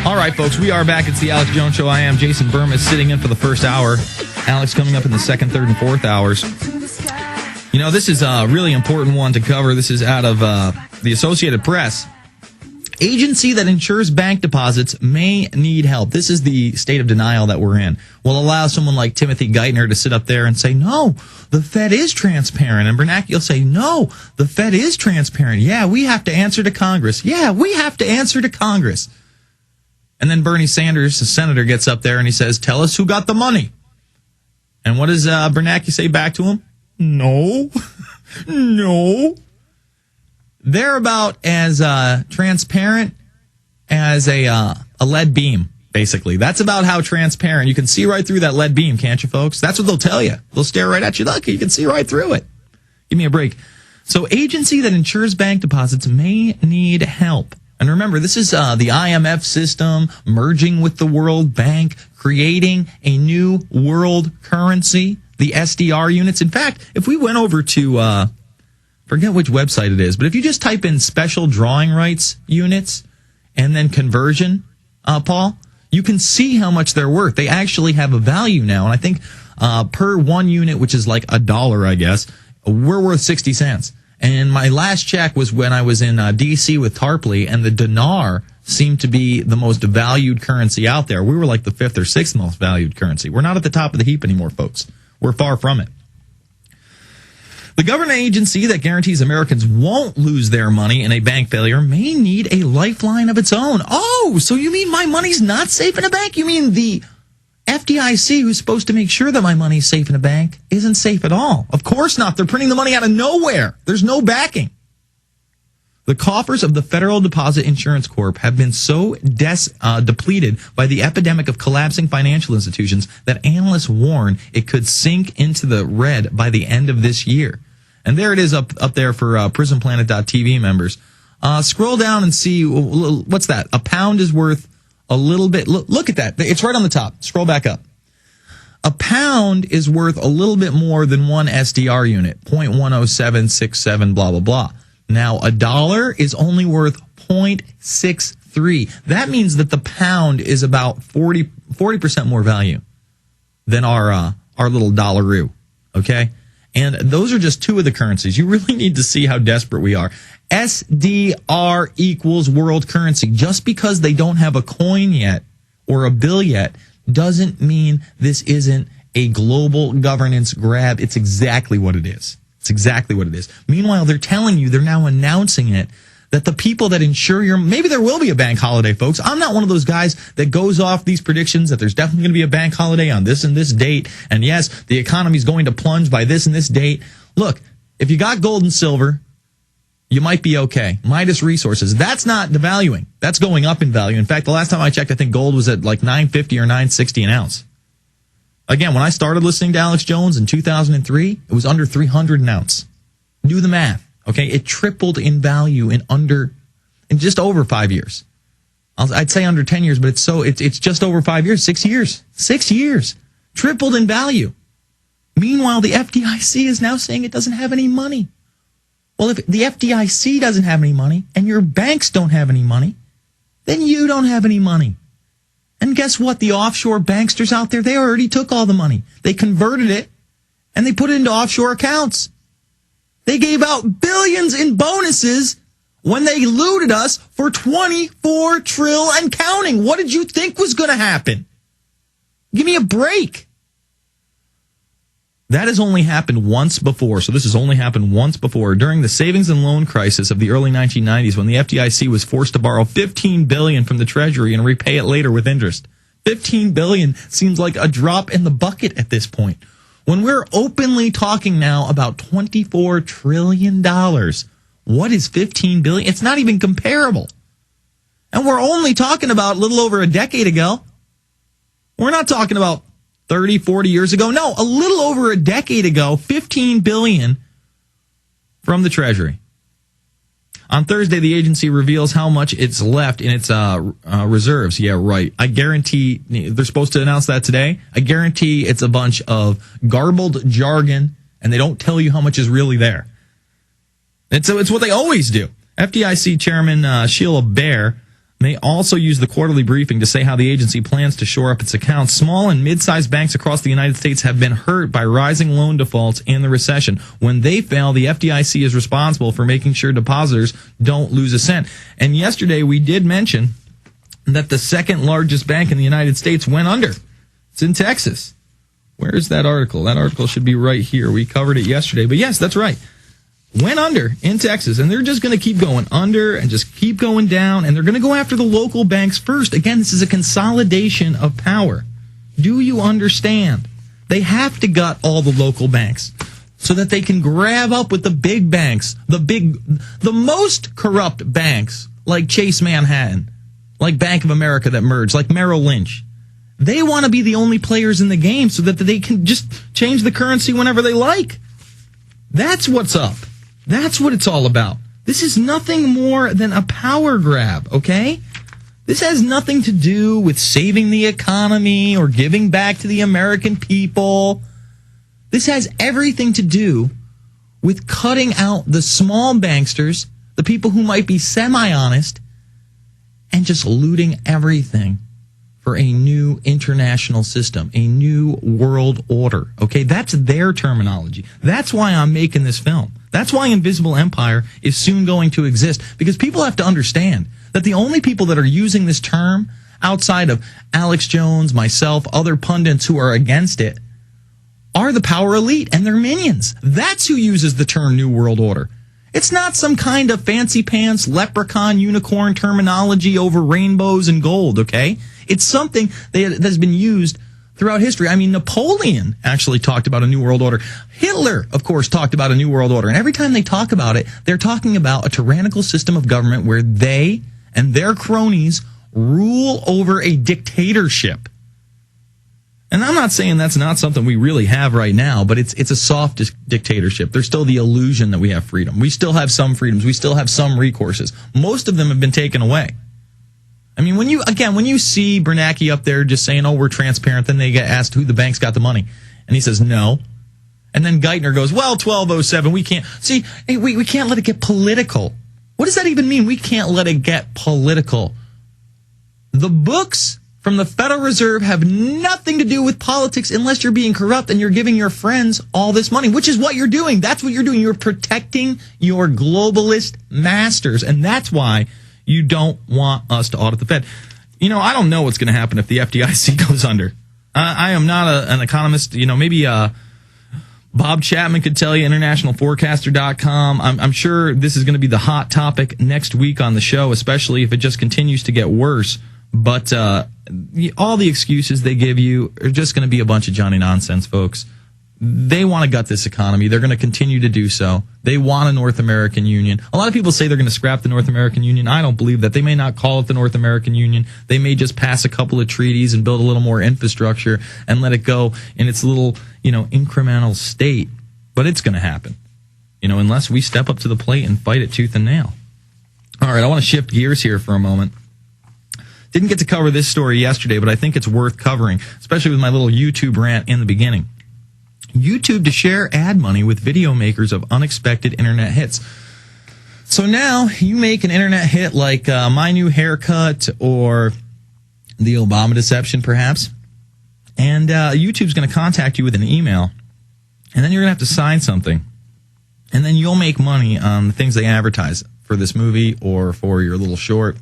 All right, folks, we are back. It's the Alex Jones Show. I am Jason Bermas, sitting in for the first hour. Alex coming up in the second, third, and fourth hours. You know, this is a really important one to cover. This is out of the Associated Press. Agency that insures bank deposits may need help. This is the state of denial that we're in. Will allow someone like Timothy Geithner to sit up there and say, no, the Fed is transparent. And Bernanke will say, no, the Fed is transparent. Yeah, we have to answer to Congress. Yeah, we have to answer to Congress. And then Bernie Sanders, the senator, gets up there and he says, tell us who got the money. And what does Bernanke say back to him? No. No. They're about as transparent as a lead beam, basically. That's about how transparent. You can see right through that lead beam, can't you, folks? That's what they'll tell you. They'll stare right at you. Look, you can see right through it. Give me a break. So agency that insures bank deposits may need help. And remember, this is the IMF system merging with the World Bank, creating a new world currency, the SDR units. In fact, if we went over to, forget which website it is, but if you just type in special drawing rights units and then conversion, Paul, you can see how much they're worth. They actually have a value now. And I think per one unit, which is like $1, I guess, we're worth 60 cents. And my last check was when I was in D.C. with Tarpley, and the dinar seemed to be the most valued currency out there. We were like the fifth or sixth most valued currency. We're not at the top of the heap anymore, folks. We're far from it. The government agency that guarantees Americans won't lose their money in a bank failure may need a lifeline of its own. Oh, so you mean my money's not safe in a bank? You mean the FDIC, who's supposed to make sure that my money's safe in a bank, isn't safe at all? Of course not. They're printing the money out of nowhere. There's no backing. The coffers of the Federal Deposit Insurance Corp have been so depleted by the epidemic of collapsing financial institutions that analysts warn it could sink into the red by the end of this year. And there it is up there for PrisonPlanet.tv members. Scroll down and see, what's that? A pound is worth a little bit. Look at that. It's right on the top. Scroll back up. A pound is worth a little bit more than one SDR unit, 0.10767, blah, blah, blah. Now, $1 is only worth 0.63. That means that the pound is about 40% more value than our little dollaroo, okay? And those are just two of the currencies. You really need to see how desperate we are. SDR equals world currency. Just because they don't have a coin yet or a bill yet doesn't mean this isn't a global governance grab. It's exactly what it is. It's exactly what it is. Meanwhile, they're telling you, they're now announcing it, that the people that insure your, maybe there will be a bank holiday, folks. I'm not one of those guys that goes off these predictions that there's definitely going to be a bank holiday on this and this date. And yes, the economy is going to plunge by this and this date. Look, if you got gold and silver, you might be okay. Midas Resources, that's not devaluing. That's going up in value. In fact, the last time I checked, I think gold was at like $950 or $960 an ounce. Again, when I started listening to Alex Jones in 2003, it was under $300 an ounce. Do the math, okay? It tripled in value in just over 5 years. I'd say under 10 years, but it's just over 5 years, 6 years. 6 years. Tripled in value. Meanwhile, the FDIC is now saying it doesn't have any money. Well, if the FDIC doesn't have any money and your banks don't have any money, then you don't have any money. And guess what? The offshore banksters out there, they already took all the money. They converted it, and they put it into offshore accounts. They gave out billions in bonuses when they looted us for $24 trillion and counting. What did you think was going to happen? Give me a break. That has only happened once before. So this has only happened once before, during the savings and loan crisis of the early 1990s, when the FDIC was forced to borrow $15 billion from the Treasury and repay it later with interest. $15 billion seems like a drop in the bucket at this point. When we're openly talking now about $24 trillion, what is $15 billion? It's not even comparable. And we're only talking about a little over a decade ago. We're not talking about 30, 40 years ago. No, a little over a decade ago, $15 billion from the Treasury. On Thursday, the agency reveals how much it's left in its reserves. Yeah, right. I guarantee they're supposed to announce that today. I guarantee it's a bunch of garbled jargon, and they don't tell you how much is really there. And so it's what they always do. FDIC Chairman Sheila Bair may also use the quarterly briefing to say how the agency plans to shore up its accounts. Small and mid-sized banks across the United States have been hurt by rising loan defaults and the recession. When they fail, the FDIC is responsible for making sure depositors don't lose a cent. And yesterday we did mention that the second largest bank in the United States went under. It's in Texas. Where is that article? That article should be right here. We covered it yesterday. But yes, that's right. Went under in Texas, and they're just going to keep going under and just keep going down, and they're going to go after the local banks first. Again, this is a consolidation of power. Do you understand? They have to gut all the local banks so that they can grab up with the big banks, the most corrupt banks, like Chase Manhattan, like Bank of America that merged, like Merrill Lynch. They want to be the only players in the game so that they can just change the currency whenever they like. That's what's up. That's what it's all about. This is nothing more than a power grab, okay? This has nothing to do with saving the economy or giving back to the American people. This has everything to do with cutting out the small banksters, the people who might be semi-honest, and just looting everything for a new international system, a new world order, okay? That's their terminology. That's why I'm making this film. That's why Invisible Empire is soon going to exist, because people have to understand that the only people that are using this term outside of Alex Jones, myself, other pundits who are against it are the power elite and their minions. That's who uses the term New World Order. It's not some kind of fancy pants, leprechaun, unicorn terminology over rainbows and gold, okay? It's something that has been used throughout history. I mean, Napoleon actually talked about a new world order. Hitler, of course, talked about a new world order. And every time they talk about it, they're talking about a tyrannical system of government where they and their cronies rule over a dictatorship. And I'm not saying that's not something we really have right now, but it's a soft dictatorship. There's still the illusion that we have freedom. We still have some freedoms. We still have some recourses. Most of them have been taken away. I mean, when you see Bernanke up there just saying, oh, we're transparent, then they get asked who the bank's got the money. And he says, no. And then Geithner goes, well, 1207, we can't. See, we can't let it get political. What does that even mean? We can't let it get political. The books from the Federal Reserve have nothing to do with politics unless you're being corrupt and you're giving your friends all this money, which is what you're doing. That's what you're doing. You're protecting your globalist masters. And that's why you don't want us to audit the Fed. You know, I don't know what's going to happen if the FDIC goes under. I am not an economist. You know, maybe Bob Chapman could tell you, internationalforecaster.com. I'm sure this is going to be the hot topic next week on the show, especially if it just continues to get worse. But all the excuses they give you are just going to be a bunch of Johnny nonsense, folks. They want to gut this economy. They're going to continue to do so. They want a North American Union. A lot of people say they're going to scrap the North American Union. I don't believe that. They may not call it the North American Union. They may just pass a couple of treaties and build a little more infrastructure and let it go in its little, incremental state. But it's going to happen, unless we step up to the plate and fight it tooth and nail. All right, I want to shift gears here for a moment. Didn't get to cover this story yesterday, but I think it's worth covering, especially with my little YouTube rant in the beginning. YouTube to share ad money with video makers of unexpected internet hits. So now you make an internet hit like My New Haircut or the Obama Deception, perhaps, and YouTube's going to contact you with an email, and then you're going to have to sign something, and then you'll make money on the things they advertise for this movie or for your little short.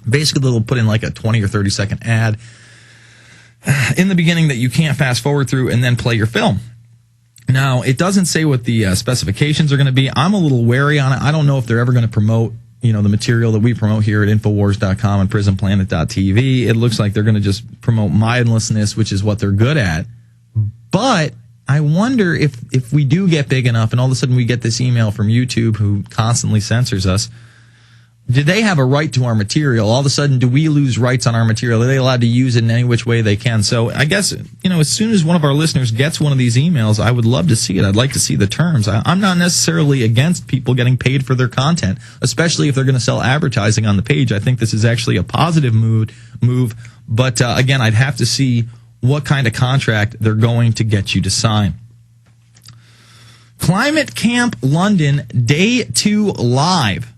Basically, they'll put in like a 20 or 30 second ad in the beginning that you can't fast forward through and then play your film. Now, it doesn't say what the specifications are going to be. I'm a little wary on it. I don't know if they're ever going to promote, the material that we promote here at Infowars.com and PrisonPlanet.tv. It looks like they're going to just promote mindlessness, which is what they're good at. But I wonder if we do get big enough and all of a sudden we get this email from YouTube who constantly censors us, do they have a right to our material? All of a sudden, do we lose rights on our material? Are they allowed to use it in any which way they can? So I guess, as soon as one of our listeners gets one of these emails, I would love to see it. I'd like to see the terms. I'm not necessarily against people getting paid for their content, especially if they're going to sell advertising on the page. I think this is actually a positive move. But again, I'd have to see what kind of contract they're going to get you to sign. Climate Camp London Day 2 live.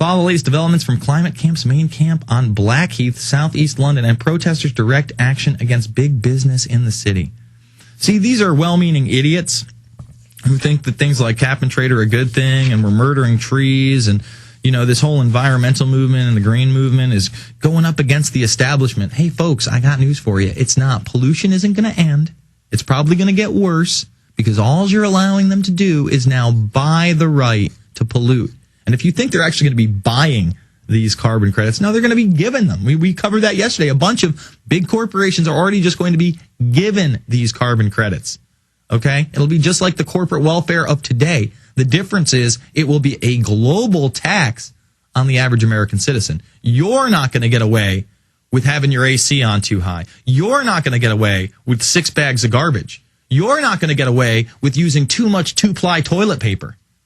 Follow the latest developments from Climate Camp's main camp on Blackheath, southeast London, and protesters direct action against big business in the city. See, these are well-meaning idiots who think that things like cap and trade are a good thing, and we're murdering trees, and, you know, this whole environmental movement and the green movement is going up against the establishment. Hey, folks, I got news for you. It's not. Pollution isn't going to end. It's probably going to get worse, because all you're allowing them to do is now buy the right to pollute. And if you think they're actually going to be buying these carbon credits, no, they're going to be given them. We covered that yesterday. A bunch of big corporations are already just going to be given these carbon credits. Okay? It'll be just like the corporate welfare of today. The difference is it will be a global tax on the average American citizen. You're not going to get away with having your AC on too high. You're not going to get away with 6 bags of garbage. You're not going to get away with using too much 2-ply toilet paper.